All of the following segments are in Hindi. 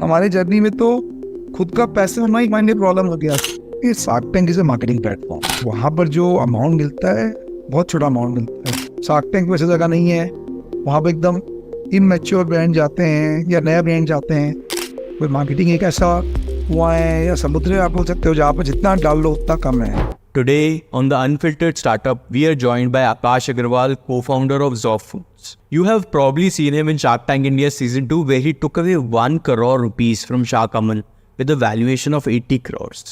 हमारे जर्नी में तो खुद का पैसे होना ही हमारे लिए प्रॉब्लम हो गया। ये shark tank is a marketing platform. वहाँ पर जो अमाउंट मिलता है बहुत छोटा अमाउंट मिलता है। शार्क टैंक वैसे जगह नहीं है, वहाँ पर एकदम इमैच्योर ब्रांड जाते हैं या नया ब्रांड जाते हैं। कोई मार्केटिंग एक ऐसा कुआं है या समुद्र आप बोल सकते हो जहाँ पर जितना डाल लो उतना कम है। Today on The Unfiltered Startup, we are joined by Akash Agarwal, co-founder of Zoff Foods. You have probably seen him in Shark Tank India Season 2 where he took away 1 crore rupees from Shark Aman with a valuation of 80 crores.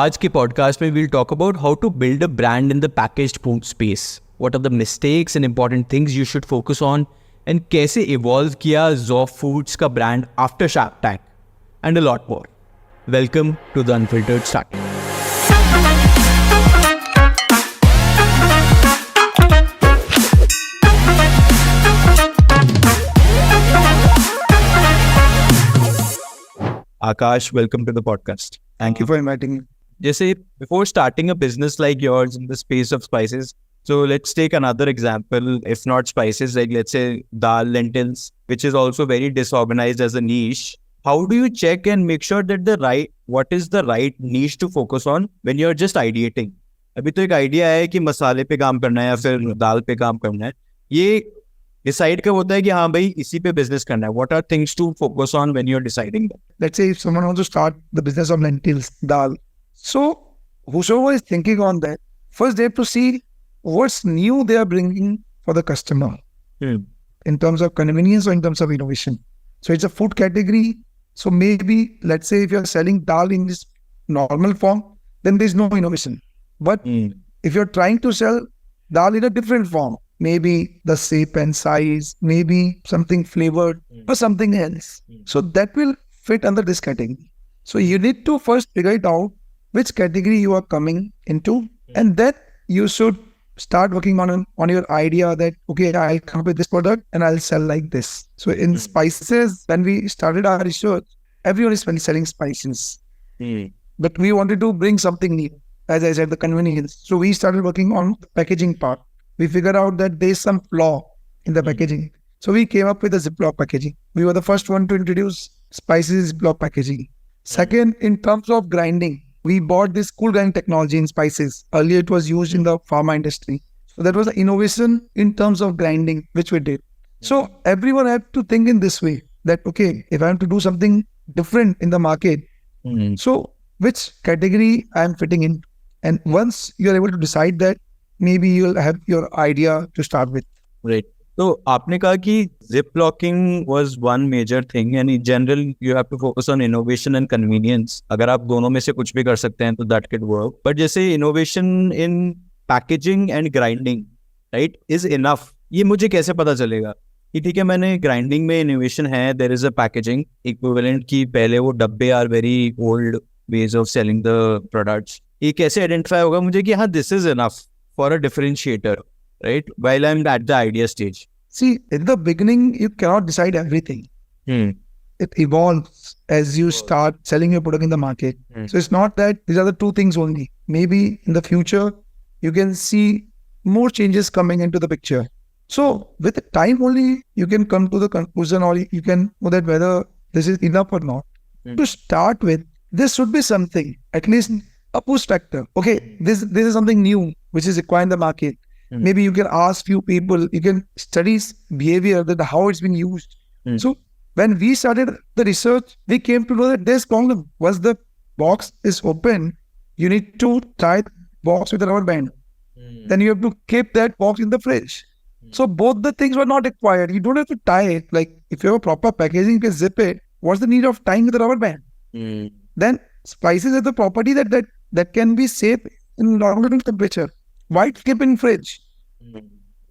आज के podcast में we'll talk about how to build a brand in the packaged food space. What are the mistakes and important things you should focus on and कैसे evolve किया Zoff Foods का brand after Shark Tank and a lot more. Welcome to The Unfiltered Startup. Akash, welcome to the podcast. Thank you for inviting me. Jesse, before starting a business like yours in the space of spices, so let's take another example, if not spices, like let's say dal, lentils, which is also very disorganized as a niche. How do you check and make sure that what is the right niche to focus on when you're just ideating? अभी तो एक आइडिया है कि मसाले पे काम करना है या फिर दाल पे काम करना है, ये डिसाइड कब होता है कि हाँ भाई इसी पे बिजनेस करना है? What are things to focus on when you're deciding that? Let's say if someone wants to start the business of lentils, dal. So whosoever is thinking on that, first they have to see what's new they are bringing for the customer in terms of convenience or in terms of innovation. So it's a food category. So maybe let's say if you're selling dal in this normal form, then there's no innovation. But if you're trying to sell dal in a different form, maybe the shape and size, maybe something flavored or something else. So that will fit under this category. So you need to first figure it out which category you are coming into, and then you should start working on your idea that, okay, I'll come up with this product and I'll sell like this. So in spices, when we started our research, everyone is selling spices. But we wanted to bring something new, as I said, the convenience. So we started working on the packaging part. We figured out that there's some flaw in the packaging. So we came up with a Ziploc packaging. We were the first one to introduce spices Ziploc packaging. Second, in terms of grinding, we bought this cool grind technology in spices. Earlier, it was used in the pharma industry. So that was an innovation in terms of grinding, which we did. So everyone had to think in this way that, okay, if I have to do something different in the market, so which category I am fitting in? And once you are able to decide that, maybe you'll have your idea to start with. Right. So आपने कहा कि Ziplocking was one major thing and in general you have to focus on innovation and convenience. अगर आप दोनों में से कुछ भी कर सकते हैं तो that could work. But जैसे innovation in packaging and grinding, right, is enough. ये मुझे कैसे पता चलेगा कि ठीक है मैंने grinding में innovation है, there is a packaging equivalent की पहले वो डब्बे are very old ways of selling the products. ये कैसे identify होगा मुझे कि हाँ this is enough for a differentiator, right? While I'm at the idea stage. See, in the beginning, you cannot decide everything. It evolves as you start selling your product in the market. So it's not that these are the two things only. Maybe in the future, you can see more changes coming into the picture. So with the time only, you can come to the conclusion or you can know that whether this is enough or not. To start with, this should be something, at least a push factor. Okay, this is something new which is required in the market. Maybe you can ask few people, you can study behavior, that how it's been used. So when we started the research, we came to know that there's problem. Once the box is open, you need to tie the box with a rubber band. Then you have to keep that box in the fridge. So both the things were not required. You don't have to tie it. Like if you have a proper packaging, you can zip it. What's the need of tying with a rubber band? Then spices have the property that can be safe in normal temperature. Why keep in fridge?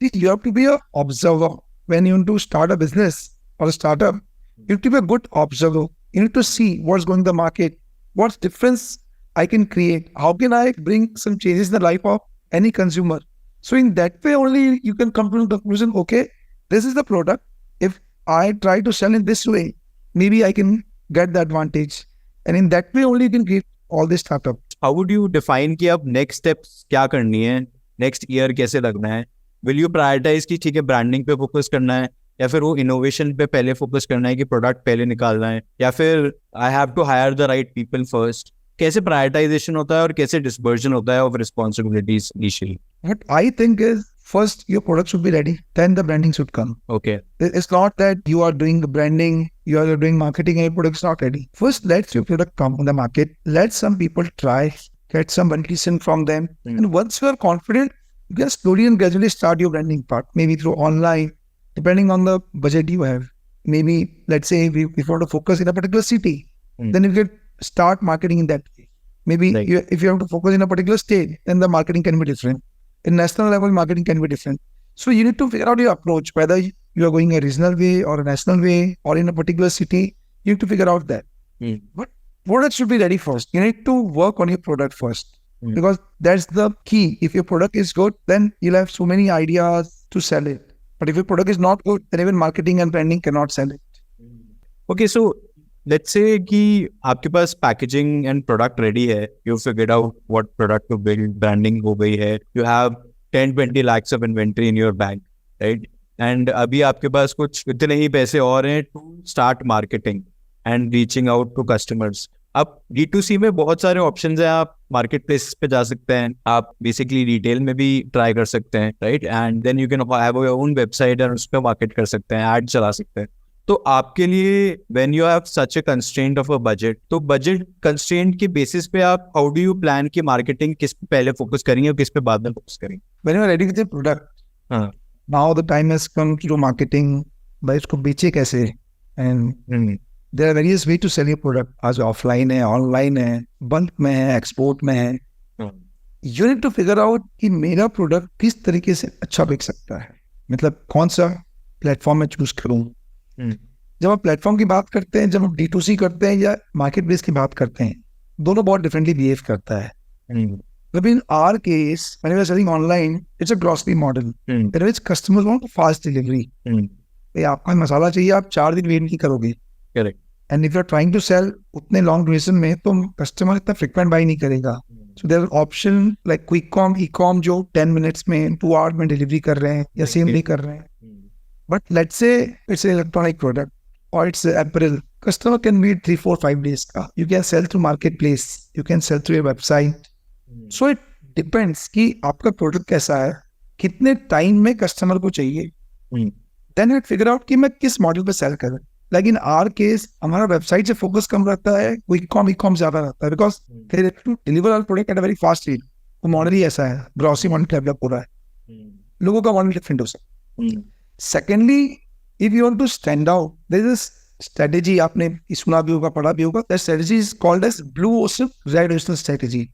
You have to be an observer. When you want to start a business or a startup, you have to be a good observer. You need to see what's going in the market, what difference I can create, how can I bring some changes in the life of any consumer. So in that way only you can come to the conclusion, okay, this is the product. If I try to sell in this way, maybe I can get the advantage. And in that way only you can create all this startup. How would you define कि अब next steps क्या करनी है, next year कैसे लगना है? Will you prioritize कि ठीक है branding पे focus करना है, या फिर वो इनोवेशन पे पहले फोकस करना है कि प्रोडक्ट पहले निकालना है, या फिर I have to hire the right people first? कैसे प्रायोरिटाइजेशन होता है और कैसे डिस्पर्जन होता है of responsibilities initially? What I think is, first your product should be ready, then the branding should come. Okay. It's not that you are doing the branding, you are doing marketing and your product is not ready. First, let your product come on the market. Let some people try, get some validation from them. And once you are confident, you can slowly and gradually start your branding part, maybe through online, depending on the budget you have. Maybe, let's say, if you want to focus in a particular city, then you can start marketing in that way. Maybe Right. if you have to focus in a particular state, then the marketing can be different. In national level, marketing can be different. So you need to figure out your approach, whether you are going a regional way or a national way or in a particular city. You need to figure out that. But product should be ready first. You need to work on your product first, because that's the key. If your product is good, then you'll have so many ideas to sell it. But if your product is not good, then even marketing and branding cannot sell it. Okay, so let's say कि आपके पास पैकेजिंग एंड प्रोडक्ट रेडी है, you figured out what product to build, branding हो गई है, you have 10-20 lakhs of inventory in your bank, right? And अभी आपके पास कुछ इतने ही पैसे और हैं to start marketing and reaching out to customers. अब D2C में बहुत सारे ऑप्शंस हैं. आप मार्केट प्लेस पे जा सकते हैं, आप बेसिकली रिटेल में भी ट्राई कर सकते हैं, right? And then you can have your own website और उस पर मार्केट कर सकते हैं, ऐड चला सकते हैं. तो आपके लिए when you have such A constraint of a budget, तो बजट कंस्ट्रेंट के बेसिस पे आप हाउ डू यू प्लान की मार्केटिंग किस पे पहले फोकस करेंगे और किस पे बाद में फोकस करेंगे? When you are ready with your product, हाँ. now the time has come to do marketing. भाई इसको बेचे कैसे? And there are various ways to sell your product. आज ऑफलाइन है, ऑनलाइन है, बल्क में है, एक्सपोर्ट में है. You need to figure out कि मेरा प्रोडक्ट किस तरीके से अच्छा बिक सकता है. मतलब कौन सा प्लेटफॉर्म में चूज करूँ. जब आप प्लेटफॉर्म की बात करते हैं, जब आप D2C करते हैं या मार्केट प्लेस की बात करते हैं, दोनों बहुत डिफरेंटली बिहेव करता है. But in our case, when we are selling online, it's a grocery model. In which customers want fast delivery. भाई आपका मसाला चाहिए, आप 4 दिन वेट नहीं करोगे. Correct. And if you are trying to sell उतने लॉन्ग ड्यूरेशन में, तो कस्टमर इतना फ्रिक्वेंट बाई नहीं करेगा. So there option like quick com, e com, जो 10 मिनट्स में, 2 आवर्स में डिलीवरी कर रहे हैं या सेम डे कर रहे हैं. But let's say it's an electronic product और it's apparel, customer can wait 3, 4, 5 days का. You can sell through marketplace, you can sell through your website. So it depends कि आपका प्रोडक्ट कैसा है, कितने टाइम में कस्टमर को चाहिए. देन यू फिगर आउट कि मैं किस मॉडल पे सेल करूं. लाइक इन आवर केस, हमारा वेबसाइट से फोकस कम रहता है, क्विक कॉम, ई कॉम ज्यादा रहता है, because they to deliver our product at a very fast rate. वो मॉडल ही ऐसा है, ग्रॉसरी मॉडल डेवलप हो रहा है. लोगों का मॉडल डिफरेंट हो सकता है. Secondly, if you want to stand out, there is strategy, आपने सुना भी होगा, पढ़ा भी होगा. That strategy is called as blue ocean red ocean strategy.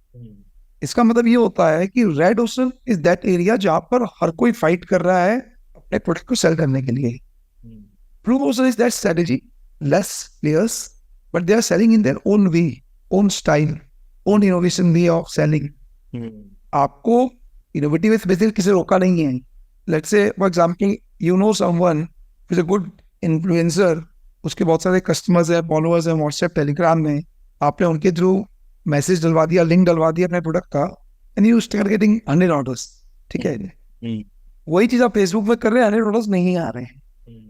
इसका मतलब ये होता है कि red ocean is that area जहां पर हर कोई फाइट कर रहा है अपने प्रोडक्ट को सेल करने के लिए. Blue ocean is that strategy, less players, but they are selling in their own way, own style, own innovation way of selling. आपको innovative space किसी रोका नहीं है. Let's say, for example, you know someone who is a good influencer, उसके बहुत सारे customers हैं, followers हैं, WhatsApp, Telegram में. आपने उनके थ्रू मैसेज डलवा दिया, लिंक डलवा दिया अपने प्रोडक्ट का, and you start getting 100 orders. ठीक है, वही चीज आप फेसबुक पे कर रहे हैं, 100 orders नहीं आ रहे हैं.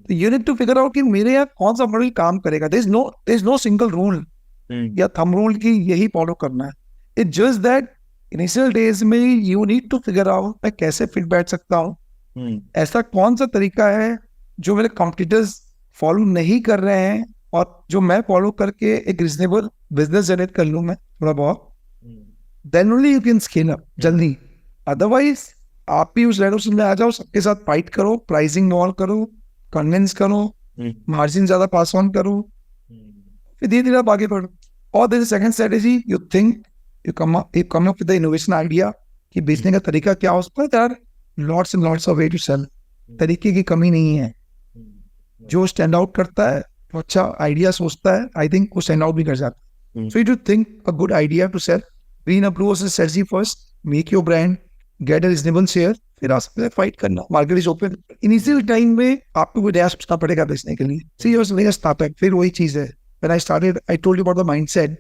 तो you need to figure out कि मेरे यहाँ कौन सा मॉडल काम करेगा. there is no single rule या थंब रूल की यही फॉलो करना है. It's just that initial days में you need to figure out मैं कैसे फिट बैठ सकता हूँ. ऐसा कौन सा तरीका है जो मेरे कॉम्पिटिटर्स फॉलो नहीं कर रहे हैं और जो मैं फॉलो करके एक रिजनेबल बिजनेस जनरेट कर लूँ मैं थोड़ा बहुत. Then only you can scale up जल्दी. Otherwise आप भी उस रेड ओशन में आ जाओ, सबके साथ फाइट करो, प्राइसिंग वॉर करो, कन्विंस करो, मार्जिन ज्यादा पास ऑन करो, फिर धीरे धीरे आप आगे बढ़ो. और there is second strategy, you think, you come up with the innovation idea कि बेचने का तरीका क्या हो सकता है. There are lots and lots of way to sell. तरीके की कमी नहीं है. जो स्टैंड आउट करता है, वो अच्छा आइडिया सोचता है, आई थिंक वो स्टैंड आउट भी कर जाता है. So you think a good idea to sell, be in a blue ocean strategy first, make your brand, get a reasonable share, फिर आ सकते हैं फाइट करना. Market is open. Initial time में आपको कोई नया सोचना पड़ेगा बेचने के लिए. सी योर बिजनेस स्टार्टअप, फिर वही चीज है. When I started, I told you about the mindset.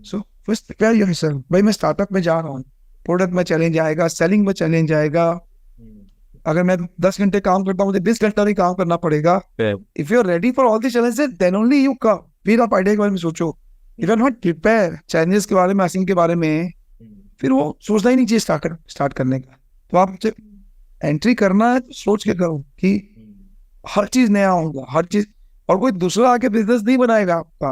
So first prepare yourself. भाई मैं स्टार्टअप में जा रहा हूँ, प्रोडक्ट में चैलेंज आएगा, सेलिंग में चैलेंज आएगा, अगर मैं 10 घंटे काम करता हूँ, मुझे 20 घंटा भी काम करना पड़ेगा. If you are ready for all the challenges then only you come. फिर आप आइडिया के बारे में सोचो. If you are not prepare challenges के बारे में, आसिंग के बारे में, फिर वो सोचना ही नहीं चाहिए स्टार्ट करने का. तो आप जब एंट्री करना है तो सोच के करो कि हर चीज नया होगा, हर चीज, और कोई दूसरा आके बिजनेस नहीं बनाएगा आपका.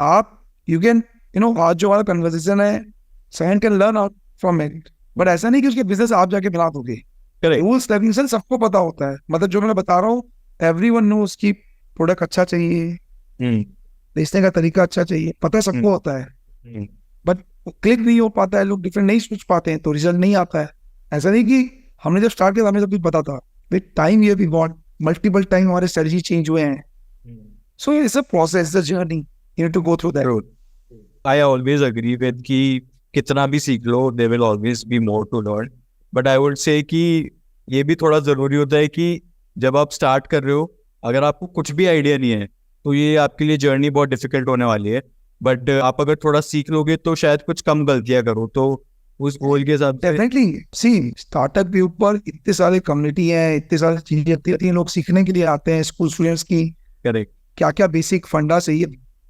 आप यू कैन आज जो हमारा कन्वर्सेशन है, second can learn out from it, but ऐसा नहीं कि उसके बिजनेस आप जाके बना दोगे. रूल्स रेगुलेशन सबको पता होता है. मतलब जो मैं बता रहा हूँ, एवरीवन नोस की प्रोडक्ट अच्छा चाहिए, बेचने का तरीका अच्छा चाहिए, पता सबको होता है, बट क्लिक नहीं हो पाता है, लोग डिफरेंट नहीं सोच पाते हैं, तो रिजल्ट नहीं आता है. ऐसा नहीं कि हमने जब स्टार्ट किया हमें सब कुछ पता था. विद टाइम ये भी बहुत मल्टीपल टाइम हमारे स्ट्रेटजी चेंज हुए हैं. So it's a process, it's a journey, you need to go through that. I always agree with कि कितना भी सीख लो, there will always be more to learn. But I would say कि ये भी थोड़ा ज़रूरी होता है कि जब आप स्टार्ट कर रहे हो, अगर आपको कुछ भी आइडिया नहीं है तो ये आपके लिए जर्नी बहुत डिफिकल्ट होने वाली है. बट आप अगर थोड़ा सीख लोगे तो शायद कुछ कम गलतियाँ करो, तो उस गोल के हिसाब से. डेफिनेटली सी स्टार्टअप के ऊपर इतने सारे कम्युनिटी है, इतने सारी चीजें होती हैं, लोग सीखने के लिए आते हैं. स्कूल स्टूडेंट्स की करेक्ट क्या क्या बेसिक फंडा चाहिए,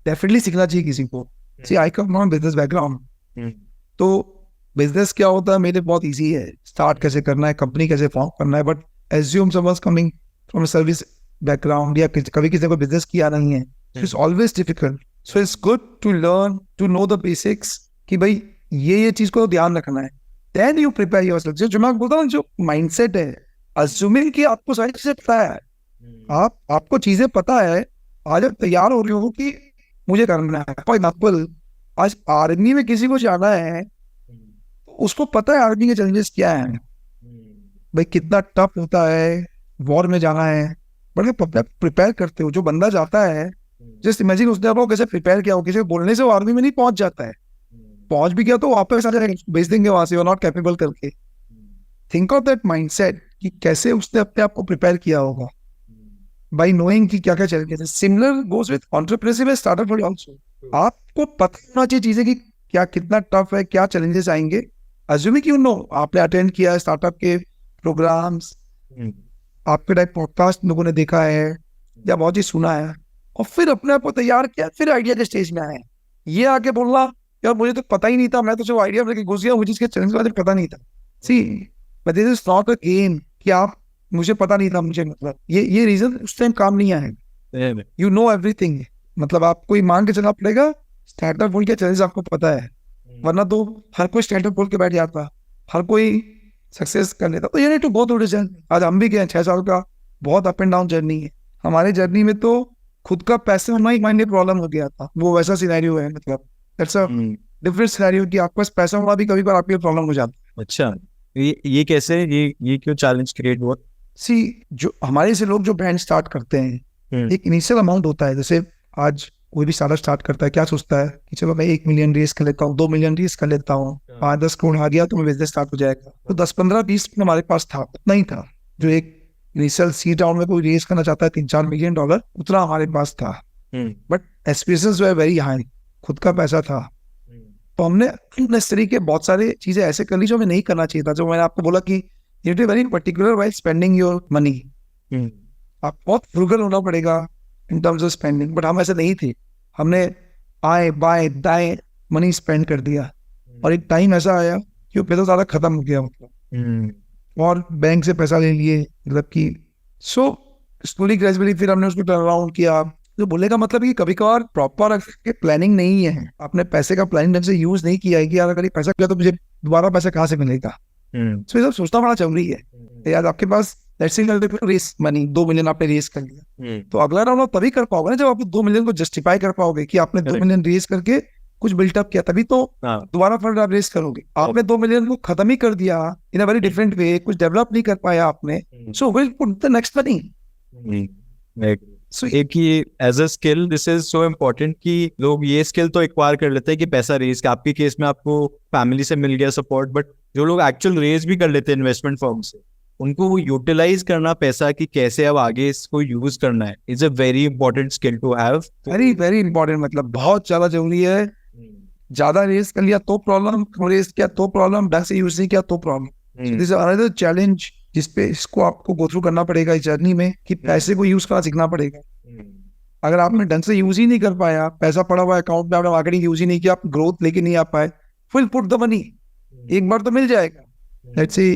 डेफिनेटली सीखना चाहिए किसी को. सी आई कम फ्रॉम बिजनेस बैकग्राउंड, तो बिजनेस क्या होता है मेरे बहुत इजी है. स्टार्ट कैसे करना है, कंपनी कैसे फॉर्म करना है. But assume someone coming from service background या कभी किसी को बिजनेस किया नहीं है, it's always difficult. So it's good to learn, to know the basics कि भाई ये चीज को ध्यान रखना है. Then you prepare yourself. जो मैं बोलता हूँ, जो माइंडसेट है, अज्यूमिंग कि आपको सारी चीजें पता है, आपको चीजें पता है, आज आप तैयार हो रहे हो कि मुझे करना है. फॉर एग्जाम्पल, आज आर्मी में किसी को जाना है, उसको पता है आर्मी के चैलेंजेस क्या है, भाई कितना टफ होता है वॉर में जाना है. बट प्रिपेयर करते हो. जो बंदा जाता है, जस्ट इमेजिन उसने आपको कैसे प्रिपेयर किया हो. किसी को बोलने से वो आर्मी में नहीं पहुंच जाता है. पहुंच भी गया तो वापस आ जाएगा, भेज देंगे वहां से, नॉट कैपेबल करके. थिंक ऑफ दैट माइंडसेट कि कैसे उसने अपने आप को प्रिपेयर किया होगा बाय नोइंग कि क्या क्या चैलेंजेस है. Similar goes with entrepreneurship and startup also. आपको पता होना चाहिए चीजें कि क्या कितना टफ है, क्या चैलेंजेस आएंगे. अज्यूमिंग यू नो, आपने अटेंड किया है स्टार्टअप के प्रोग्राम्स, आपके टाइप पॉडकास्ट लोगों ने देखा है या बहुत ही सुना है, और फिर अपने आप को तैयार किया, फिर आइडिया के स्टेज में आए. ये आके बोलना यार मुझे तो पता ही नहीं था, मैं तो जो आइडिया लेके घुस गया, मुझे इसके चैलेंज के बारे में पता नहीं था. See but this is not a game कि आप मुझे पता नहीं था, मुझे मतलब ये रीजन उस टाइम काम नहीं आएगा. You know everything. मतलब आपको मान के चलना पड़ेगा स्टार्टअप बोल के चैलेंज आपको पता है, वरना तो हर कोई स्टार्टअप बोल के बैठ जाता, हर कोई सक्सेस कर लेता. तो ये need to go through this journey. आज हम भी गए 6 साल का बहुत अप एंड डाउन जर्नी है. हमारे जर्नी में तो खुद का पैसे होना ही माइंड प्रॉब्लम हो गया था. वो वैसा सिनेरियो है. मतलब दैट्स अ डिफरेंट सिनेरियो कि आपके पास पैसा होना भी कभी बार आपके प्रॉब्लम हो जाता है. अच्छा, ये कैसे, ये क्यों चैलेंज क्रिएट हुआ? सी जो हमारे से लोग जो ब्रांड स्टार्ट करते हैं, एक इनिशियल अमाउंट होता है. जैसे आज कोई भी स्टार्टअप स्टार्ट करता है, क्या सोचता है कि चलो मैं 1 मिलियन रेस कर लेता हूँ, 2 मिलियन रेस कर लेता हूँ, 5-10 करोड़ आ गया तो मैं बिजनेस स्टार्ट हो जाएगा. तो 10-15-20 हमारे पास था, उतना ही था. जो एक इनिशियल सीड राउंड में कोई रेस करना चाहता है $3-4 मिलियन, उतना हमारे पास था. But aspirations were very high, खुद का पैसा था. तो हमने अननेसेसरी के बहुत सारे चीजें ऐसे कर ली जो हमें नहीं करना चाहिए था. जो मैंने आपको बोला कि you have to be very particular while spending your money. आप बहुत फ्रूगल होना पड़ेगा in terms of spending. But हम ऐसे नहीं थे. हमने आए बाएं दाएं मनी स्पेंड कर दिया, और एक टाइम ऐसा आया कि वो पैसा ज़्यादा खत्म हो गया. मतलब और बैंक से पैसा ले लिए, मतलब कि सो स्लोली ग्रेजुअली फिर हमने उसको टर्न अराउंड किया. जो बोलने का मतलब कि कभी कभार प्रॉपर प्लानिंग नहीं है, आपने पैसे का प्लानिंग ढंग से यूज नहीं किया है कि यार अगर ये पैसा किया तो मुझे दोबारा पैसा कहाँ से मिलेगा. सो ये सब सोचना बड़ा जरूरी है. यार आपके पास रेस मनी 2 मिलियन आपने रेस कर लिया, तो अगला राउंड आप तभी कर पाओगे ना जब आप 2 मिलियन को जस्टिफाई कर पाओगे कि आपने 2 मिलियन रेस करके कुछ बिल्टअप किया, तभी तो दोबारा फंड आप रेस करोगे. आपने 2 मिलियन को खत्म ही कर दिया इन अ वेरी डिफरेंट वे, कुछ डेवलप नहीं कर पाया आपने, so will put the next money. So एक ये as a skill this is so important कि लोग ये स्किल तो एक्वायर कर लेते हैं कि पैसा रेज, कि आपके केस में आपको फैमिली से मिल गया सपोर्ट, बट जो लोग एक्चुअल रेज भी कर लेते हैं इन्वेस्टमेंट फर्म से, उनको वो यूटिलाइज करना पैसा कि कैसे अब आगे इसको यूज करना है, is a very important skill to have. Very very important, मतलब बहुत ज्यादा जरूरी है. ज्यादा रेस कर लिया तो प्रॉब्लम, रेस किया तो प्रॉब्लम, ढंग से यूज नहीं किया तो problem. This is another challenge जिसपे इसको आपको गो थ्रू करना पड़ेगा इस जर्नी में कि पैसे को यूज करना सीखना पड़ेगा। अगर आपने ढंग से यूज ही नहीं कर पाया, पैसा पड़ा हुआ अकाउंट में, आपने मार्केटिंग यूज ही नहीं किया, आप ग्रोथ लेके नहीं आ पाए, विल पुट द मनी, एक बार तो मिल जाएगा। Let's say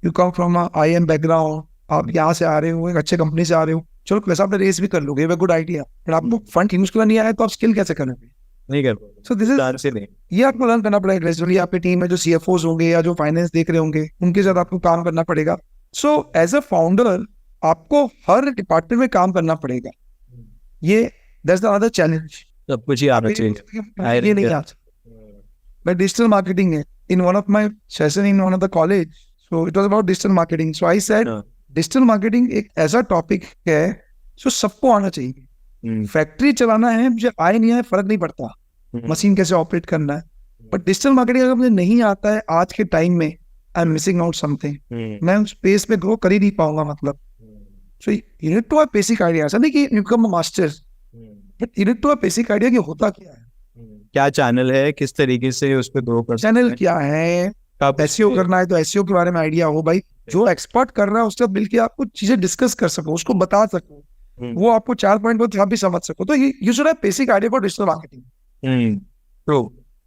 you come from IIM background, आप यहाँ से आ रहे हो, एक अच्छे कंपनी से आ रहे हो, चलो पैसा आपने रेस भी कर लोगे, गुड आइडिया, बट आपको फंड यूज करना नहीं आया तो आप स्किल कैसे करोगे? नहीं कर पाओगे। सो दिस इज, ये आपको लर्न करना पड़ेगा ग्रेजुअली। आपकी टीम में जो CFOs होंगे या जो फाइनेंस देख रहे होंगे, उनके साथ आपको काम करना पड़ेगा। सो एज अ फाउंडर आपको हर डिपार्टमेंट में काम करना पड़ेगा। ये दैट्स द अदर चैलेंज। सब कुछ ही आना चाहिए। ये नहीं आ सकता। डिजिटल मार्केटिंग है in one of my session in one of the college, so it was about digital marketing. So I said digital marketing एक ऐसा टॉपिक है जो सबको आना चाहिए। फैक्ट्री चलाना है, मुझे आए नहीं आए फर्क नहीं पड़ता, मशीन कैसे ऑपरेट करना है, बट डिजिटल मार्केटिंग अगर मुझे नहीं आता है आज के टाइम में, I am missing out something. मैं उस स्पेस पे ग्रो कर ही नहीं पाऊंगा। मतलब so you need to have basic idea. ऐसा नहीं कि you become a master, but you need to have basic idea कि होता क्या है, क्या चैनल है, किस तरीके से उस पर ग्रो कर चैनल क्या है, एसईओ करना है तो एसईओ के बारे में आइडिया हो भाई। जो एक्सपर्ट कर रहा है उसके साथ मिलकर आपको चीजें डिस्कस कर सको, उसको बता सको, वो आपको 4 पॉइंट को आप भी समझ सको। तो you should have basic idea for digital marketing.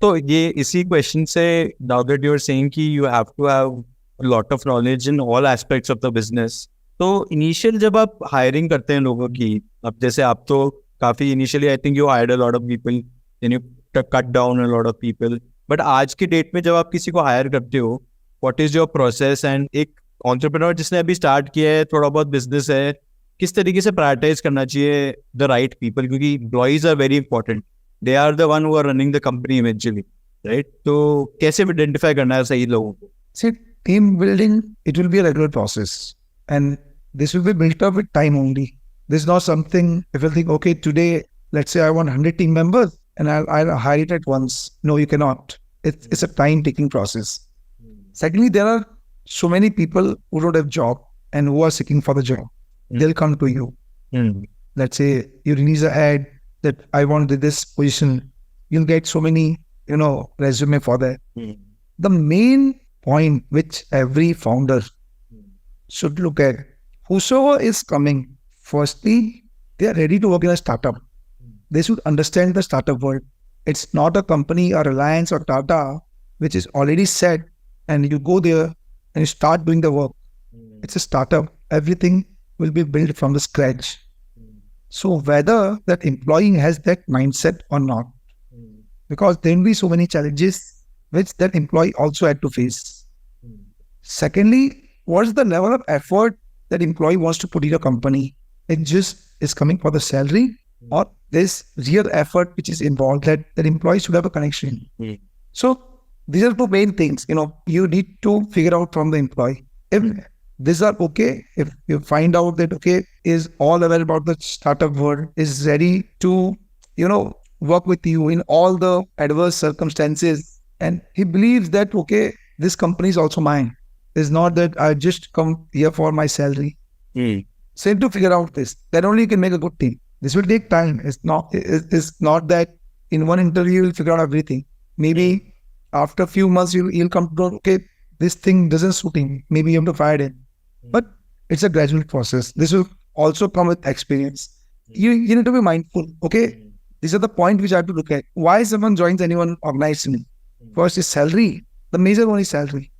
तो ये इसी क्वेश्चन से, now that you are saying कि you have to have lot of knowledge in all aspects of the business, तो इनिशियल जब आप हायरिंग करते हैं लोगों की, अब जैसे आप तो काफी initially I think you hired a lot of people, then you cut down a lot of people, but आज के डेट में जब आप किसी को हायर करते हो, what is your process? And एक एंटरप्रेन्योर जिसने अभी स्टार्ट किया है, थोड़ा बहुत बिजनेस है, किस तरीके से प्रायोरिटाइज करना चाहिए द राइट पीपल? क्योंकि employees are very important, they are the one who are running the company eventually, right? तो कैसे आइडेंटिफाई करना है सही लोगों को? See, team building, it will be a regular process, and this will be built up with time only. This is not something, if you think, okay, today, let's say I want 100 team members, and I'll hire it at once. No, you cannot. It's a time-taking process. Secondly, there are so many people who don't have job and who are seeking for the job. They'll come to you. Let's say you release an ad that I want this position. You'll get so many, resume for that. The main point which every founder should look at, whosoever is coming, firstly, they are ready to work in a startup. They should understand the startup world. It's not a company or Reliance or Tata which is already set and you go there and you start doing the work. It's a startup. Everything will be built from the scratch. So whether that employee has that mindset or not, because there will be so many challenges which that employee also had to face. Secondly, what's the level of effort that employee wants to put in a company? It just is coming for the salary, or there's real effort which is involved that employee should have a connection. So these are two main things, you need to figure out from the employee. If these are okay, if you find out that, okay, is all aware about the startup world, is ready to, work with you in all the adverse circumstances, and he believes that, okay, this company is also mine. It's not that I just come here for my salary. So you have to figure out this. Then only you can make a good team. This will take time. It's not that in one interview you'll figure out everything. Maybe after a few months you'll come to know, okay, this thing doesn't suit him. Maybe you have to fire him. But it's a gradual process. This will also come with experience. You need to be mindful. Okay, these are the points which I have to look at. Why someone joins anyone organization? First is salary. The major one is salary.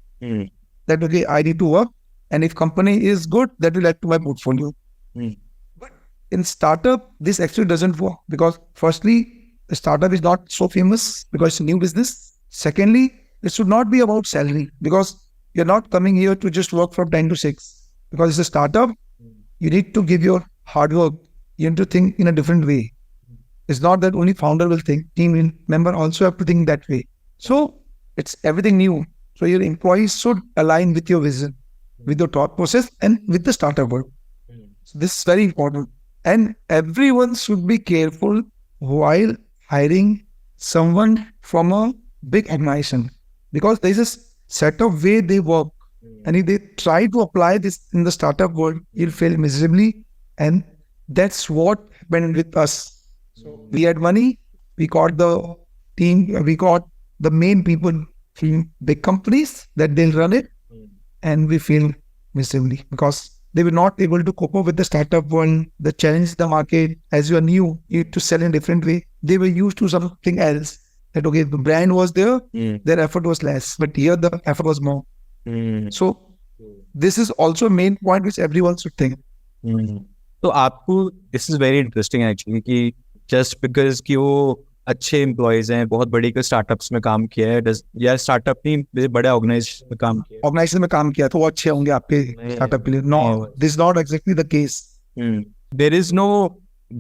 That, okay, I need to work, and if company is good, that will add to my portfolio. But in startup, this actually doesn't work, because firstly, the startup is not so famous because it's a new business. Secondly, it should not be about salary, because you're not coming here to just work from 10 to 6. Because it's a startup, you need to give your hard work. You need to think in a different way. It's not that only founder will think, team member also have to think that way. So it's everything new. So your employees should align with your vision, with your thought process, and with the startup world. So this is very important. And everyone should be careful while hiring someone from a big organization, because there is a set of way they work. And if they try to apply this in the startup world, you'll fail miserably. And that's what happened with us. So we had money, we got the team, we got the main people from big companies that they'll run it, and we feel massively because they were not able to cope up with the startup one, the challenge the market. As you are new, you need to sell in a different way. They were used to something else. That okay, the brand was there, their effort was less, but here the effort was more. So this is also a main point which everyone should think. तो आपको this is very interesting actually कि जस्ट बिकॉज कि वो अच्छे एम्प्लॉयज हैं, बहुत बड़ी कोई स्टार्टअप्स में काम किया है, या स्टार्टअप नहीं बड़े ऑर्गेनाइजेशन में काम किया है, ऑर्गेनाइजेशन में काम किया तो वो अच्छे होंगे आपके स्टार्टअप के लिए. No, this not exactly the case. There is no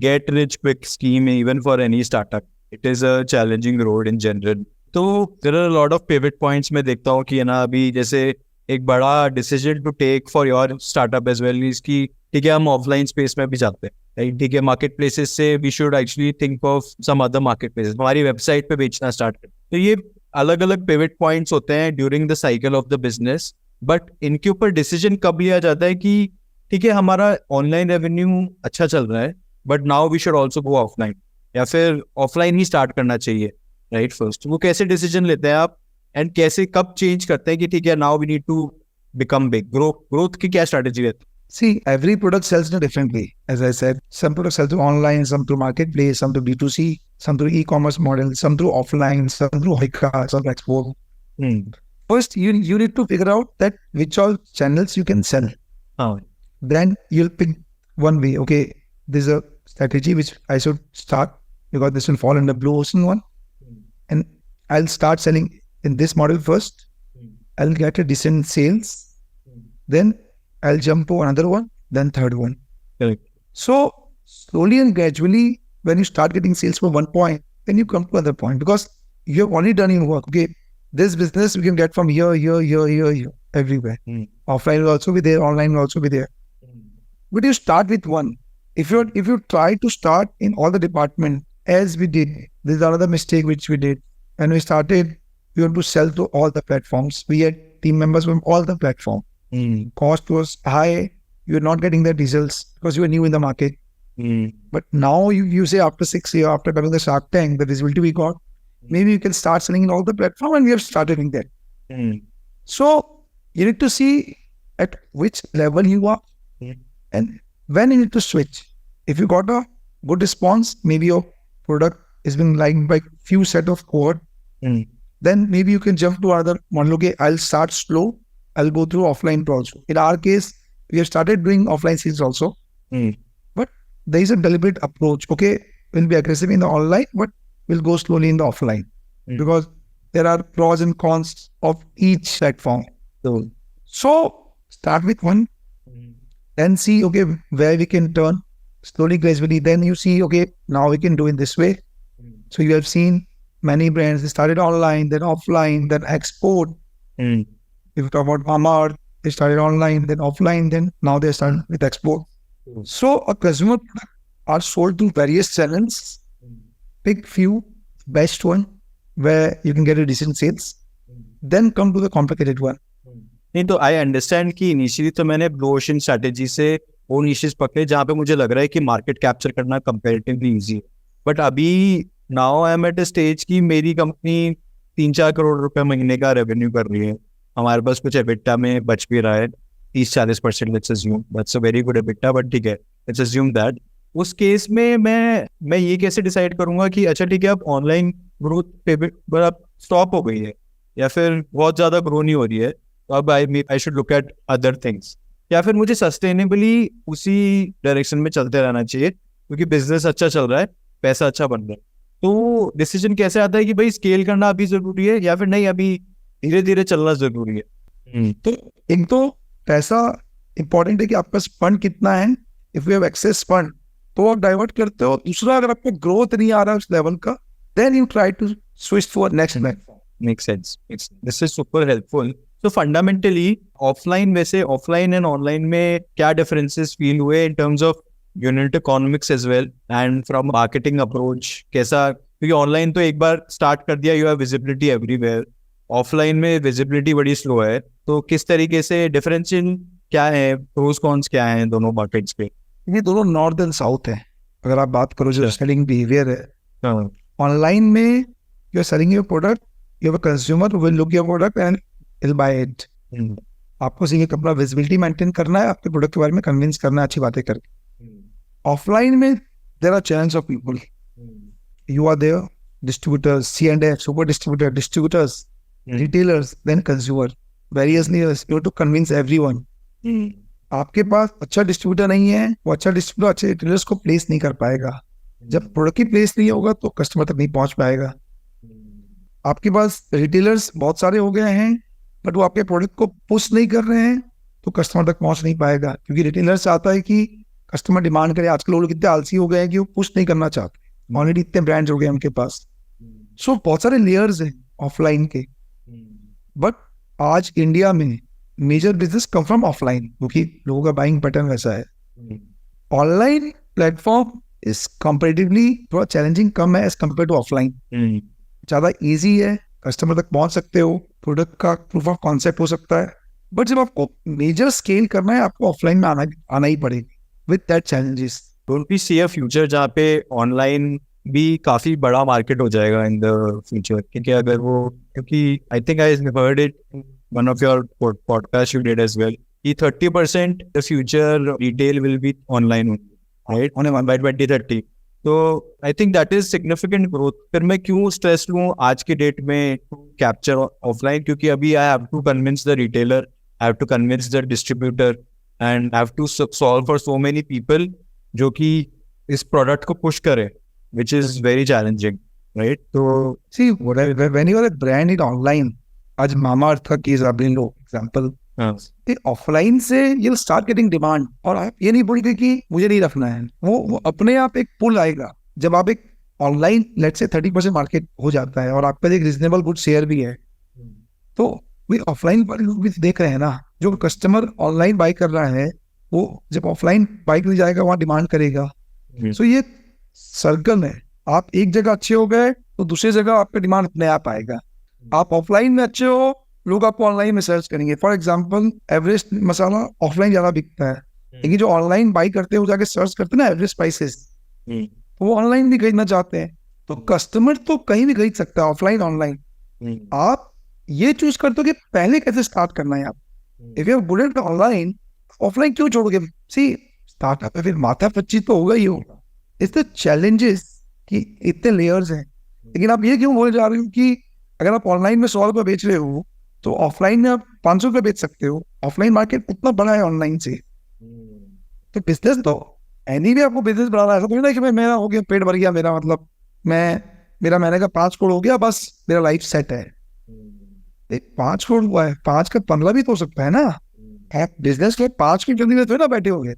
get rich quick scheme even for any startup. It is a challenging road in general. तो there are lot of pivot points मैं देखता हूँ कि है ना, अभी जैसे एक बड़ा decision to take for your startup as well इसकी, ठीक है हम ऑफलाइन स्पेस में भी जाते हैं, ठीक है मार्केट प्लेसेस से we should actually think of some other market places, हमारी वेबसाइट पे बेचना स्टार्ट करें. तो ये अलग अलग पिवट पॉइंट्स होते हैं during the cycle of the business. But इनके ऊपर डिसीजन कब लिया जाता है कि ठीक है हमारा ऑनलाइन रेवेन्यू अच्छा चल रहा है but now we should also go offline, या फिर ऑफलाइन ही स्टार्ट करना चाहिए, राइट? फर्स्ट वो कैसे डिसीजन लेते हैं आप, एंड कैसे कब चेंज करते हैं कि ठीक है now we need to become big, growth की क्या स्ट्रेटेजी रहती है? See, every product sells in a different way. As I said, some products sell through online, some through marketplace, some through B2C, some through e-commerce model, some through offline, some through Hoika, some export. First, you need to figure out that which all channels you can sell. Then you'll pick one way. Okay, there's a strategy which I should start because this will fall in the blue ocean one. And I'll start selling in this model first. I'll get a decent sales. Then I'll jump to another one, then third one. Correct. So slowly and gradually, when you start getting sales from one point, then you come to another point because you have already done your work. Okay, this business we can get from here, everywhere. Offline will also be there, online will also be there. But you start with one. If you try to start in all the department as we did, this is another mistake which we did. When we started, we want to sell to all the platforms. We had team members from all the platforms. Cost was high. You're not getting the results because you are new in the market. But now you say after 6 years, after coming the Shark Tank, the visibility we got, maybe you can start selling in all the platform, and we have started doing that. So you need to see at which level you are and when you need to switch. If you got a good response, maybe your product is being liked by few set of cohort, then maybe you can jump to another model. Okay, I'll start slow. I'll go through offline also. In our case, we have started doing offline sales also. But there is a deliberate approach. Okay, we'll be aggressive in the online, but we'll go slowly in the offline. Because there are pros and cons of each platform. So start with one, then see, okay, where we can turn slowly, gradually. Then you see, okay, now we can do it this way. So you have seen many brands, they started online, then offline, then export. If you talk about Walmart, they started online, then offline, then now they started with export. So a consumer product are sold through various channels. Pick few, best one, where you can get a decent sales. Then come to the complicated one. नहीं तो आई अंडरस्टैंड कि इनिशियली तो मैंने ब्लू ओशन स्ट्रैटेजी से वो निशेस पकड़े जहाँ पे मुझे लग रहा है कि मार्केट कैप्चर करना कंपैरेटिवली इजी है. बट अभी now I am at a stage की मेरी कंपनी 3-4 करोड़ रुपए महीने का रेवेन्यू कर रही है, हमारे पास कुछ एबिटा में बच भी रहा है 30-40%. Let's assume that's a very good EBITDA, but ठीक है लेट्स अज्यूम दैट. उस केस में मैं ये कैसे डिसाइड करूंगा कि अच्छा ठीक है अब ऑनलाइन ग्रोथ पे अब स्टॉप हो गई है या फिर बहुत ज्यादा ग्रो नहीं हो रही है, तो अब I should look at other things, या फिर मुझे सस्टेनेबली उसी डायरेक्शन में चलते रहना चाहिए क्योंकि बिजनेस अच्छा चल रहा है, पैसा अच्छा बन रहा है. तो डिसीजन कैसे आता है कि भाई स्केल करना अभी जरूरी है या फिर नहीं अभी धीरे धीरे चलना जरूरी है? तो एक तो पैसा इंपॉर्टेंट है कि आपका फंड कितना है. If you have excess fund तो आप डाइवर्ट करते हो. दूसरा, अगर आपको ग्रोथ नहीं आ रहा है उस लेवल का, then you try to switch for next platform. Make sense. This is super helpful. तो फंडामेंटली ऑफलाइन, वैसे ऑफलाइन एंड ऑनलाइन में क्या डिफरेंसेस फील हुए in terms of unit economics as well and from marketing approach कैसा? क्योंकि ऑनलाइन तो एक बार स्टार्ट कर दिया, you have visibility everywhere. Offline में विजिबिलिटी बड़ी स्लो है, तो किस तरीके से डिफरेंशियल क्या है, प्रोस कॉन्स क्या है दोनों मार्केट्स पे? ये दोनों नॉर्थ एंड साउथ है. अगर आप बात करो जो सेलिंग बिहेवियर है, ऑनलाइन में you are selling your product, you have a consumer will look your product and will buy it. आपको सिर्फ अपना विजिबिलिटी मेंटेन करना है, आपके प्रोडक्ट के बारे में कन्विंस करना है अच्छी बातें करके। ऑफलाइन में there are channels of people, you are there, distributors, C&F, super distributors, retailers, then consumer, various layers, you have to convince everyone. आपके पास अच्छा डिस्ट्रीब्यूटर नहीं है, वो अच्छा डिस्ट्रीब्यूटर अच्छे रिटेलर्स को प्लेस नहीं कर पाएगा। जब प्रोडक्ट की प्लेस नहीं होगा तो कस्टमर तक नहीं पहुंच पाएगा। आपके पास रिटेलर्स बहुत सारे हो गए हैं, बट वो आपके प्रोडक्ट को पुश नहीं कर रहे हैं तो कस्टमर तक पहुंच नहीं पाएगा, क्योंकि रिटेलर्स चाहता है कि कस्टमर डिमांड करे। आजकल लोग इतने आलसी हो गए हैं कि वो पुश नहीं करना चाहते, ऑलरेडी इतने ब्रांड्स हो गए उनके पास। सो बहुत सारे लेयर्स हैं ऑफलाइन के, बट आज इंडिया में major business come from offline, क्योंकि लोगों का बाइंग पैटर्न वैसा है। ऑनलाइन प्लेटफॉर्म इज कंपेरेटिवली थोड़ा चैलेंजिंग कम है एज कम्पेयर टू ऑफलाइन। ज़्यादा ईजी है, कस्टमर तक पहुंच सकते हो, प्रोडक्ट का प्रूफ ऑफ कॉन्सेप्ट हो सकता है, बट जब आपको मेजर स्केल करना है आपको ऑफलाइन में आना ही पड़ेगा with that challenges. Don't we see a future जहाँ पे ऑनलाइन भी काफी बड़ा मार्केट हो जाएगा इन द फ्यूचर? क्योंकि अगर वो, क्योंकि I think I heard it one of your podcast you did as well कि 30% the future retail will be online, right, on by 2030। तो I think that is significant growth. फिर मैं क्यों स्ट्रेस लूँ आज के डेट में कैप्चर ऑफलाइन? क्योंकि अभी I have to convince the retailer, I have to convince the distributor and have to solve for so many people जो कि इस प्रोडक्ट को पुश करे, which is very challenging, right? So see, when you are a brand in online, आज Mamaearth का केस आप ले लो एग्जांपल, ऑफलाइन से you'll start getting demand, और आप ये नहीं बोलते कि मुझे नहीं रखना है, वो अपने आप एक पुल आएगा। जब आप एक ऑनलाइन लेट्स से 30% मार्केट हो जाता है और आपका एक रीजनेबल गुड शेयर भी है, तो वे ऑफलाइन वाले लोग भी देख रहे हैं ना, जो कस्टमर ऑनलाइन बाई कर रहा है वो जब ऑफलाइन बाइक ले जाएगा वहां डिमांड करेगा। सो ये सर्कल है, आप एक जगह अच्छे हो गए तो दूसरी जगह आपका डिमांड अपने आप आएगा। आप ऑफलाइन में अच्छे हो, लोग आपको ऑनलाइन में सर्च करेंगे। For example Everest masala offline ज्यादा बिकता है, लेकिन जो ऑनलाइन बाई करते हैं वो जाके सर्च करते हैं ना एवरेस्ट स्पाइसेस, तो वो ऑनलाइन भी खरीदना चाहते हैं। तो कस्टमर तो कहीं भी खरीद सकता है, ऑफलाइन ऑनलाइन। आप ये चूज करते हो कि पहले कैसे स्टार्ट करना है। आप if you have bullet online, offline क्यों छोड़ोगे? सी स्टार्टअप है, फिर माथा पच्ची तो होगा ही होगा। इट्स द चैलेंजेस कि इतने लेयर्स हैं। लेकिन आप ये क्यों बोले जा रहे हो कि अगर आप ऑनलाइन में 100 रुपये बेच रहे हो तो ऑफलाइन में आप 500 रुपये बेच सकते हो? ऑफलाइन मार्केट उतना बड़ा है ऑनलाइन से। तो बिजनेस तो एनी भी आपको बिजनेस बढ़ाना है, ऐसा थोड़ी ना कि मेरा हो गया, पेट भर गया मेरा, मतलब मेरा महीने का 5 करोड़ हो गया, बस मेरा लाइफ सेट है। 5 करोड़ हुआ है, 5 का 15 भी तो हो सकता है ना। आप बिजनेस के 5 की जल्दी में थोड़ी ना बैठे हो गए,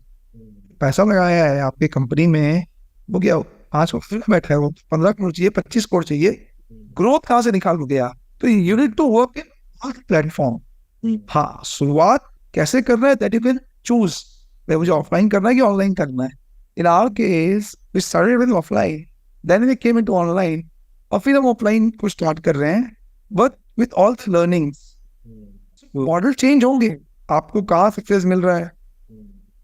पैसा लगाया है आपकी कंपनी में, वो क्या 5 करोड़ बैठा है, वो 15 करोड़ चाहिए, 25 करोड़ चाहिए, ग्रोथ कहाँ से निकालोगे आप? तो you need to work in platform. हाँ, शुरुआत कैसे करना है दैट यू कैन चूज, मुझे ऑफलाइन करना है कि ऑनलाइन करना है। In our case we started with offline, then we came into online, और फिर हम ऑफलाइन को स्टार्ट कर रहे हैं, but with all learnings. Model change होंगे, आपको कहाँ सक्सेस मिल रहा है।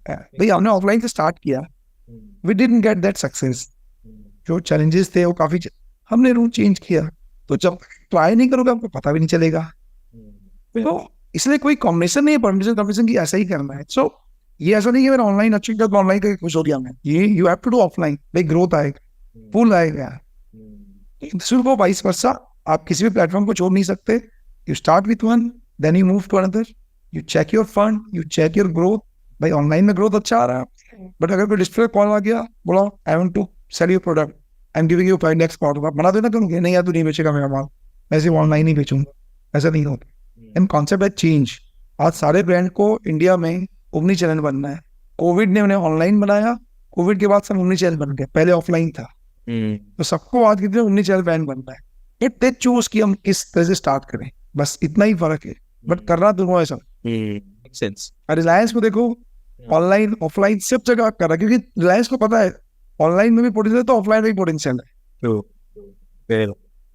भाई हमने ऑफलाइन से स्टार्ट किया, we didn't get that success, जो चैलेंजेस थे वो काफी, हमने रूट चेंज किया। तो जब ट्राई नहीं करोगे आपको पता भी नहीं चलेगा। तो इसलिए कोई कॉम्बिनेशन नहीं है, परमिशन कॉम्बिनेशन की ऐसा ही करना है। सो ये ऐसा नहीं है मेरा ऑनलाइन अच्छी किया तो ऑनलाइन करके खुश हो गया मैं, ये you have to do offline. भाई ग्रोथ आएगा, पुल आएगा, सिर्फ वाइस वर्सा। आप किसी भी प्लेटफॉर्म को छोड़ नहीं सकते। You start with one, then you move to another, you check your fund, you check your growth. भाई ऑनलाइन में ग्रोथ अच्छा आ रहा है, बट अगर कोई डिस्प्ले कॉल आ गया, बोला I want to sell your product, I am giving you 5 quarter, आप मना देना करोगे? नहीं यार तू नहीं बेचेगा मेरा माल, मैं सिर्फ ऑनलाइन ही बेचूंगा। ऐसा नहीं होता। एंड कॉन्सेप्ट है चेंज। आज सारे ब्रांड को इंडिया में ओमनी चैनल बनना है। कोविड ने उन्हें ऑनलाइन बनाया, कोविड के बाद सब ओमनी चैनल बन गए, पहले ऑफलाइन था। तो सबको आज कितने ओमनी चैनल ब्रांड बनना है। इट दे चूज कि हम किस तरह से स्टार्ट करें, बस इतना ही फर्क है, बट करना दोनों ऐसा। रिलायंस को देखो, ऑनलाइन ऑफलाइन सब जगह कर रहा है, क्योंकि रिलायंस को पता है ऑनलाइन में भी पोटेंशियल है तो ऑफलाइन में भी पोटेंशियल है।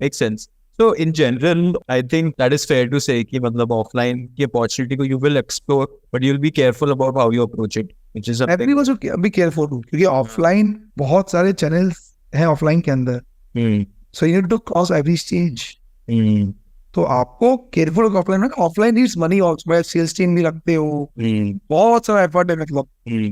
Makes sense. So in general, I think that is fair to say कि मतलब ऑफलाइन की अपॉर्चुनिटी को you will explore, but you'll be careful about how you approach it, which is something. Everyone should be careful, क्योंकि ऑफलाइन बहुत सारे चैनल्स हैं ऑफलाइन के अंदर, so you need to cross every stage. तो आपको केयरफुल ऑफलाइन में, offline needs money also, sales team भी रखते हो, बहुत सारा एफर्ट है मतलब।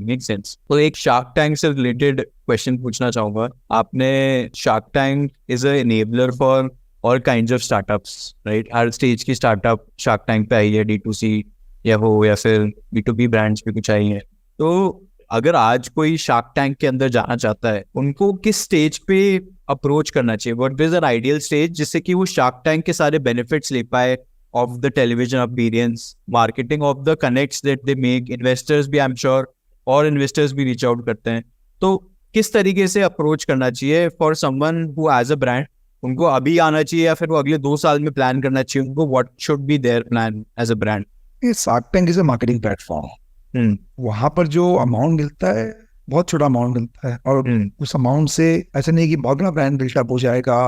Make sense. तो एक शार्क टैंक से रिलेटेड क्वेश्चन पूछना चाहूंगा आपने। Shark tank is a enabler for all kinds of startups, right? हर स्टेज की स्टार्टअप शार्क टैंक पे आई है, D2C या हो या फिर B2B ब्रांड्स भी कुछ आई है। तो अगर आज कोई शार्क टैंक के अंदर जाना चाहता है, उनको किस स्टेज पे अप्रोच करना चाहिए? What is an ideal stage जिससे कि वो शार्क टैंक के सारे बेनिफिट्स ले पाए of the television appearance, marketing of the connects that they make, investors भी I'm sure और investors भी reach out करते हैं। तो किस तरीके से अप्रोच करना चाहिए for someone who as a brand? उनको अभी आना चाहिए या फिर वो अगले 2 साल में प्लान करना चाहिए? उनको what should be their plan as a brand? ये shark tank is a marketing platform. वहां पर जो अमाउंट मिलता है बहुत छोटा अमाउंट मिलता है, और उस अमाउंट से ऐसा नहीं कि बहुत बड़ा ब्रांड बिल्डअप हो जाएगा,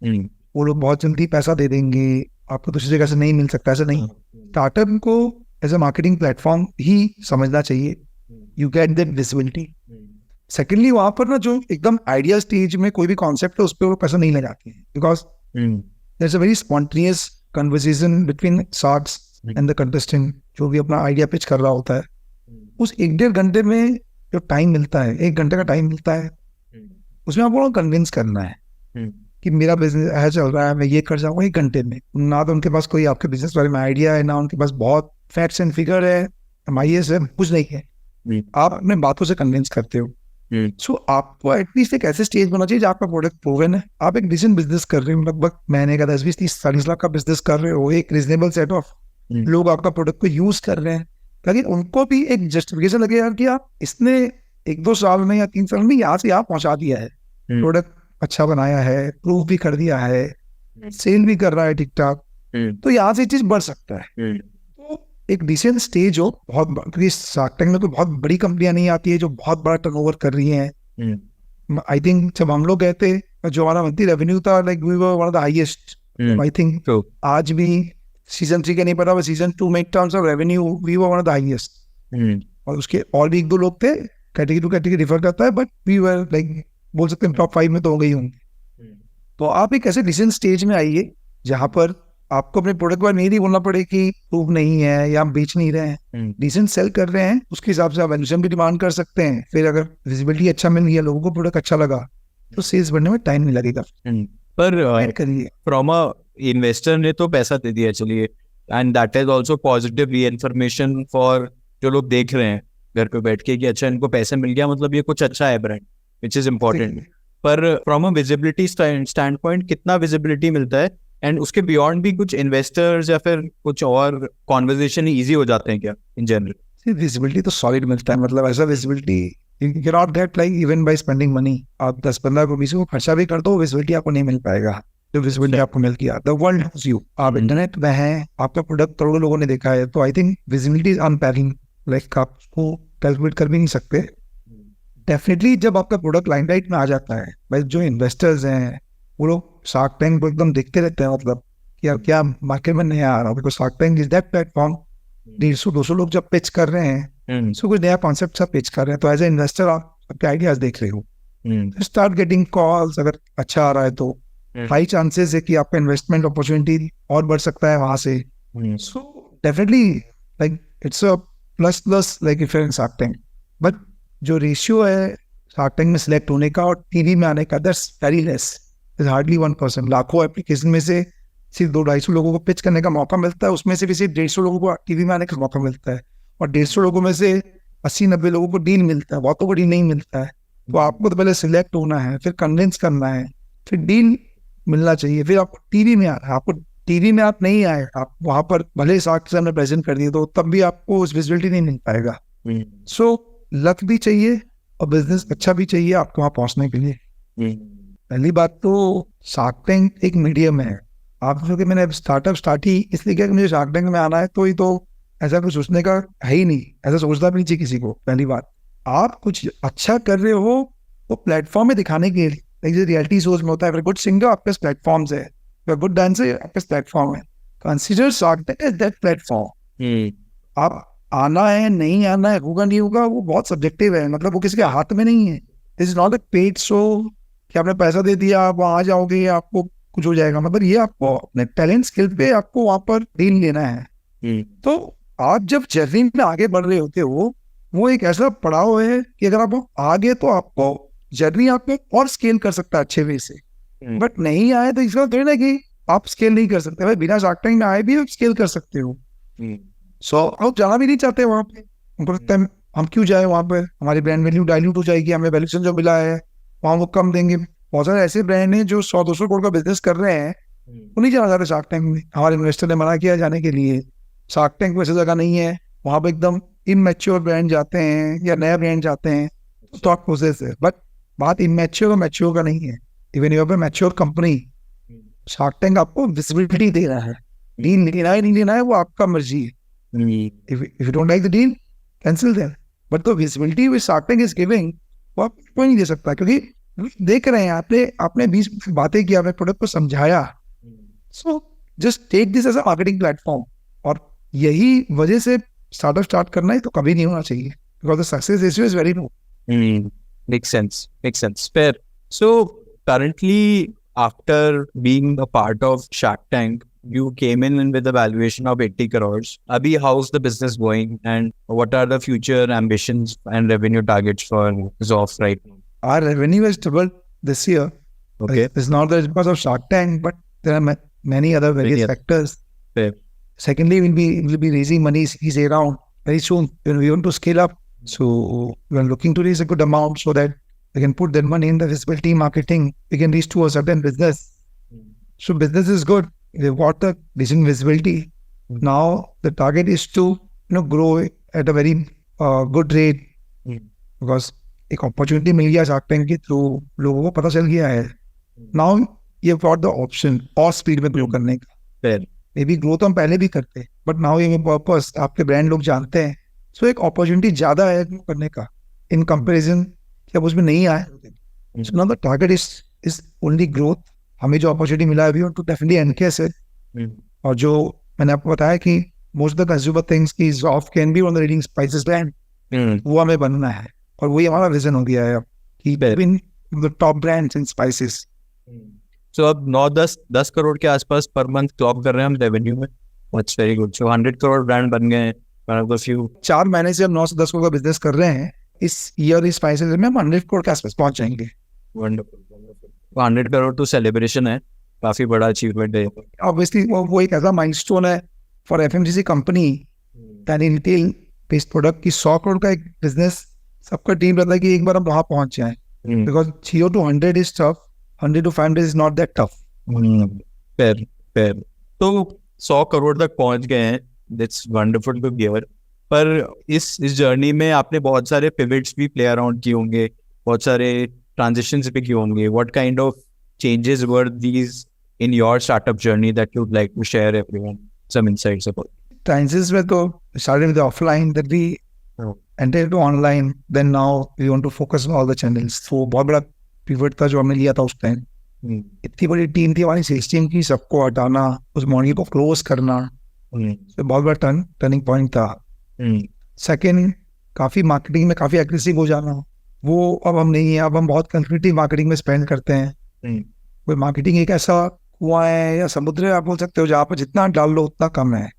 वो लोग बहुत जल्दी पैसा दे देंगे, आपको दूसरी जगह से नहीं मिल सकता, ऐसा नहीं। स्टार्टअप को एज अ मार्केटिंग प्लेटफॉर्म ही समझना चाहिए। You get that visibility. Secondly, वहां पर ना जो एकदम आइडिया स्टेज में कोई भी कॉन्सेप्ट है उस पर वो पैसा नहीं लगाते हैं, because there is a very spontaneous conversation between sharks and the contestant, जो भी अपना आइडिया पिच कर रहा होता है। उस 1-1.5 घंटे में जो टाइम मिलता है, 1 घंटे का टाइम मिलता है, उसमें आपको कन्विंस करना है कि मेरा बिजनेस ऐसा चल रहा है, मैं ये कर जाऊंगा 1 घंटे में। ना तो उनके पास कोई आपके बिजनेस बारे में आइडिया है, ना उनके पास बहुत फैक्ट्स एंड फिगर है, MIS है, कुछ नहीं है। आप अपने बातों से कन्विंस करते हो। सो आपको एटलीस्ट एक ऐसे स्टेज होना चाहिए जहाँ आपका प्रोडक्ट प्रूवन है, आप एक डिसेंट बिजनेस कर रहे हो, लगभग महीने का 10, 20, 30, 40 लाख का बिजनेस कर रहे हो, एक रीजनेबल सेट ऑफ लोग आपका प्रोडक्ट को यूज कर रहे हैं, ताकि उनको भी एक जस्टिफिकेशन लगे यार कि आप इसने 1-2 साल में या 3 साल में यहाँ से यहाँ पहुंचा दिया है, प्रोडक्ट अच्छा बनाया है, प्रूव भी कर दिया है, सेल भी कर रहा है ठीक ठाक, तो यहाँ से चीज बढ़ सकता है। तो एक डिसेंट स्टेज हो, बहुत, क्योंकि शार्क टैंक में तो बहुत बड़ी कंपनियां नहीं आती है जो बहुत बड़ा टर्नओवर कर रही हैं। आई थिंक जब हम लोग गए थे, जो हमारा मंथली रेवेन्यू था, like we were one of the highest. I think आज भी सीजन 3 के नहीं पता, सीजन 2 में terms of revenue we were one of the highest. और उसके और भी 1-2 लोग थे, कैटेगरी टू कैटेगरी डिफर करता है, बट वी वर लाइक बोल सकते हैं टॉप 5 में तो हो गई होंगे। तो आप एक ऐसे डिसेंट स्टेज में आइए जहां पर आपको अपने प्रोडक्ट पर नहीं बोलना पड़े कि प्रूफ नहीं है या हम बेच नहीं रहे हैं, डिसेंट सेल कर रहे हैं, उसके हिसाब से आप वैल्यूएशन भी डिमांड कर सकते हैं। फिर अगर विजिबिलिटी अच्छा मिल गया, लोगों को प्रोडक्ट अच्छा लगा, तो सेल्स बढ़ने में टाइम नहीं लगेगा। पर करिए, फ्रॉम अ इन्वेस्टर ने तो पैसा दे दिया, चलिए, and that is also positive reinforcement for जो लोग देख रहे हैं घर पे बैठ के कि अच्छा इनको पैसा मिल गया, मतलब ये कुछ अच्छा है ब्रांड, विच इज इम्पोर्टेंट। पर from a visibility stand point कितना विजिबिलिटी मिलता है, एंड उसके बियॉन्ड भी कुछ इन्वेस्टर्स या फिर कुछ और कॉन्वर्जेशन ईजी हो जाते हैं क्या इन जनरल? विजिबिलिटी तो सॉलिड मिलता है, मतलब ऐसा visibility you can not get like even by spending money. आप 10-15 को 20 को खर्चा भी कर दो, विजिबिलिटी आपको नहीं मिल पाएगा जो विजिबिलिटी आपको मिल गया। द वर्ल्ड नोस यू, आप इंटरनेट में हैं, आपका प्रोडक्ट करोड़ों लोगों ने देखा है, तो I think visibility is unparing, like आप उसको कैलकुलेट कर भी नहीं सकते। डेफिनेटली जब आपका प्रोडक्ट लाइमलाइट में आ जाता है, भाई जो इन्वेस्टर्स हैं वो लोग शार्क टैंक को एकदम देखते रहते हैं, मतलब कि यार क्या मार्केट में नया आ रहा है, because shark tank is that platform. 150-200 लोग जब पिच कर रहे हैं, सो कुछ नया कॉन्सेप्ट सब पिच कर रहे हैं, तो एज ए इन्वेस्टर आप आपके आइडियाज देख रहे हो, स्टार्ट गेटिंग कॉल्स। अगर अच्छा आ रहा है तो हाई चांसेस है कि आपका इन्वेस्टमेंट अपॉर्चुनिटी और बढ़ सकता है वहां से। So definitely like it's a plus like if in shark tank, but जो रेशियो है शार्क टैंक में सिलेक्ट होने का और टीवी में आने का, that's very less, is hardly 1%। लाखों एप्लीकेशन में से सिर्फ 200-250 लोगों को पिच करने का मौका मिलता है, उसमें से भी सिर्फ 150 लोगों को टीवी में आने का मौका मिलता है, और 150 लोगों में से 80-90 लोगों को डील मिलता है, बहुतों को डील नहीं मिलता है। तो आपको तो पहले सिलेक्ट होना है, फिर कन्विंस करना है, फिर डील मिलना चाहिए, फिर आपको टीवी में आना है। आपको टीवी में आप नहीं आए, आप वहां पर भले शार्क से हमने प्रेजेंट कर दिया, तो तब भी आपको उस विजिबिलिटी नहीं मिल पाएगा। सो लक भी चाहिए और बिजनेस अच्छा भी चाहिए आपको वहां पहुंचने के लिए। पहली बात तो शार्क टैंक एक मीडियम है। आप जो कि मैंने स्टार्टअप स्टार्ट ही इसलिए किया कि मुझे शार्क टैंक में आना है, तो ही तो ऐसा कुछ सोचने का है ही नहीं, ऐसा सोचना भी नहीं चाहिए किसी को। पहली बात, आप कुछ अच्छा कर रहे हो वो प्लेटफॉर्म में दिखाने के लिए, जैसे रियलिटी शोज में होता है, गुड सिंगर आपके पास प्लेटफॉर्म्स है, गुड डांसर आपके पास प्लेटफॉर्म है, consider shark tank as that platform. आप आना है, नहीं आना है, होगा नहीं होगा, वो बहुत सब्जेक्टिव है, मतलब वो किसी के हाथ में नहीं है। This is not a paid show कि आपने पैसा दे दिया आप वहाँ आ जाओगे, आपको कुछ हो जाएगा, मतलब ये आपको अपने टैलेंट स्किल पे आपको वहां पर डील लेना है। तो आप जब जर्नी में आगे बढ़ रहे होते हो, वो एक ऐसा पड़ाव है कि अगर आप आगे तो आपको जर्नी आपको और स्केल कर सकता है अच्छे वे से, बट नहीं आए तो इसका थोड़ी ना कि आप स्केल नहीं कर सकते। भाई बिना शार्क टैंक में आए भी आप स्केल कर सकते हो। सो आप जाना भी नहीं चाहते वहां पे, उनको लगता है हम क्यों जाए वहां पे, हमारी ब्रांड वैल्यू डाइल्यूट हो जाएगी, हमें वैल्यूएशन जो मिला है वहां वो कम देंगे। बहुत सारे ऐसे ब्रांड हैं जो 100-200 करोड़ का बिजनेस कर रहे हैं, वो नहीं जाना चाहते शार्क टैंक में। हमारे इन्वेस्टर ने मना किया जाने के लिए, शार्क टैंक वैसे जगह नहीं है, वहां पे एकदम इमैच्योर ब्रांड जाते हैं या नया ब्रांड जाते हैं, थॉट प्रोसेस है। बट बात इमैच्योर और मैच्योर का नहीं है। Even you mature company, shark tank आपको विजिबिलिटी दे रहा है, डील लेना है नहीं लेना है वो आपका मर्जी है। if you don't like the deal, cancel them. But the visibility which Shark Tank is giving, वो आप कोई नहीं दे सकता, क्योंकि देख रहे हैं आपने 20 बातें की, आपने प्रोडक्ट को समझाया। So just take this as a marketing platform. और यही वजह से स्टार्टअप स्टार्ट करना है तो कभी नहीं होना चाहिए, because the success ratio is very low. Makes sense. Fair. So currently, after being a part of Shark Tank, you came in with a valuation of 80 crores. Abhi, how's the business going, and what are the future ambitions and revenue targets for Zoff right now? Our revenue has doubled this year. Okay. It's not that because of Shark Tank, but there are many other various factors. Fair. Secondly, we'll be raising money Series A round very soon. We want to scale up. So we are looking to raise a good amount so that we can put that money in the visibility marketing. We can reach to a certain business. So business is good. We've got the decent visibility. Now the target is to grow at a very good rate, because एक opportunity मिल गया Shark Tank के through, लोगों को पता चल गया है. Now you've got the option और speed में grow करने का. Fair. मे बी ग्रो तो हम पहले भी करते, बट नाउ ये पर्पस आपके ब्रांड लोग जानते हैं, सो एक अपॉर्चुनिटी ज्यादा है ग्रो करने का इन कंपैरिजन जब उसमें नहीं आए। So now the target is only growth. हमें जो अपॉर्चुनिटी मिला है we want to definitely encash it. और जो मैंने आपको बताया कि most of the consumer things की Zoff can be one of the leading spices brand, वो हमें बनना है और वही हमारा विजन हो गया है कि been the top brands in spices. So अब 9-10 करोड़ के आसपास पर मंथ क्लॉक कर रहे हैं हम रेवेन्यू में। That's very good. So 100 crore brand बन गए हैं। 4 महीने से हम 9 से 10 करोड़ का बिजनेस कर रहे हैं। इस ईयर इस स्पाइसेस में हम 100 करोड़ के आसपास पहुंच जाएंगे। वंडरफुल। 100 करोड़ तो सेलिब्रेशन है, काफी बड़ा अचीवमेंट है। ऑब्वियसली वो एक ऐसा माइलस्टोन है for FMCG company that in retail based product की 100 करोड़ का एक बिजनेस, सबका टीम रहता है कि एक बार हम वहां पहुंच जाए, because 0 to 100 is tough, 100 to 500 is not that tough. Fair. तो 100 करोड़ तक पहुंच गए हैं। That's wonderful to hear. पर इस जर्नी में आपने बहुत सारे pivots भी play around किए होंगे, बहुत सारे transitions भी किए होंगे। What kind of changes were these in your startup journey that you'd like to share everyone some insights about? Transitions में तो started with the offline, that we entered to online, then now we want to focus on all the channels. So बहुत बड़ा पिवट था जो हमने लिया था उस टाइम। इतनी बड़ी टीम थी हमारी सेल्स टीम की, सबको हटाना, उस मॉडल को क्लोज करना, तो बहुत बड़ा टर्निंग पॉइंट था। सेकंड, काफी मार्केटिंग में काफी एग्रेसिव हो जाना, वो अब हम नहीं है। अब हम बहुत कंसल्टेटिव मार्केटिंग में स्पेंड करते हैं। कोई मार्केटिंग एक ऐसा कुआं है या समुद्र है, आप बोल सकते हो, जहाँ पर जितना डाल लो उतना कम है।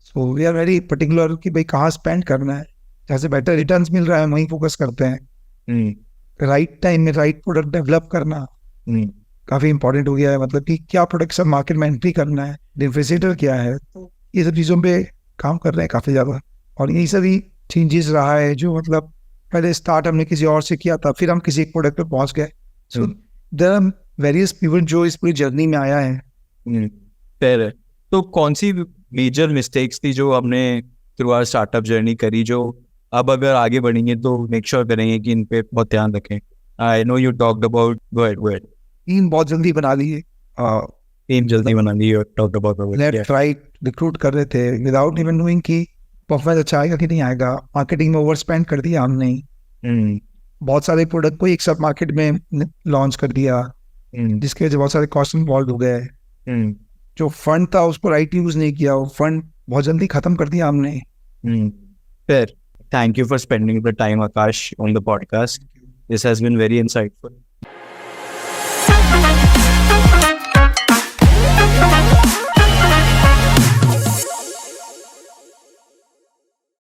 So we are very particular कि भाई कहाँ स्पेंड करना है, जहाँ से बेटर रिटर्न्स मिल रहा है वहीं फोकस करते हैं। राइट टाइम में राइट प्रोडक्ट डेवलप करना काफी इंपॉर्टेंट हो गया है, मतलब कि क्या प्रोडक्ट सब मार्केट में एंट्री करना है, डिफरेंशिएटर क्या है, तो ये सब चीजों पे काम कर रहे हैं काफी ज्यादा। और यही सभी चेंजेस रहा है जो मतलब पहले स्टार्ट हमने किसी और से किया था, फिर हम किसी एक प्रोडक्ट पे पहुंच गए। So there are various pivot जो इस पूरी जर्नी में आया है। फेयर है। तो कौन सी मेजर मिस्टेक्स थी जो हमने थ्रू आवर स्टार्टअप जर्नी करी, जो अब अगर आगे बढ़ेंगे तो मेक श्योर करेंगे कि इन पे बहुत ध्यान रखें? I know you talked about team बहुत जल्दी बना ली है, टीम जल्दी बना ली है, talked about left right recruit कर रहे थे विदाउट इवन नोइंग कि परफॉर्मेंस अच्छा आएगा कि नहीं आएगा। मार्केटिंग में ओवर स्पेंड कर दिया हमने, बहुत सारे प्रोडक्ट को एक सब मार्केट में लॉन्च कर दिया, जिसके वजह से बहुत सारे कॉस्ट इन्वॉल्व हो गए। जो फंड था उसको राइट यूज नहीं किया, वो फंड बहुत जल्दी खत्म कर दिया हमने। Fair. Thank you for spending the time, Akash, on the podcast. This has been very insightful.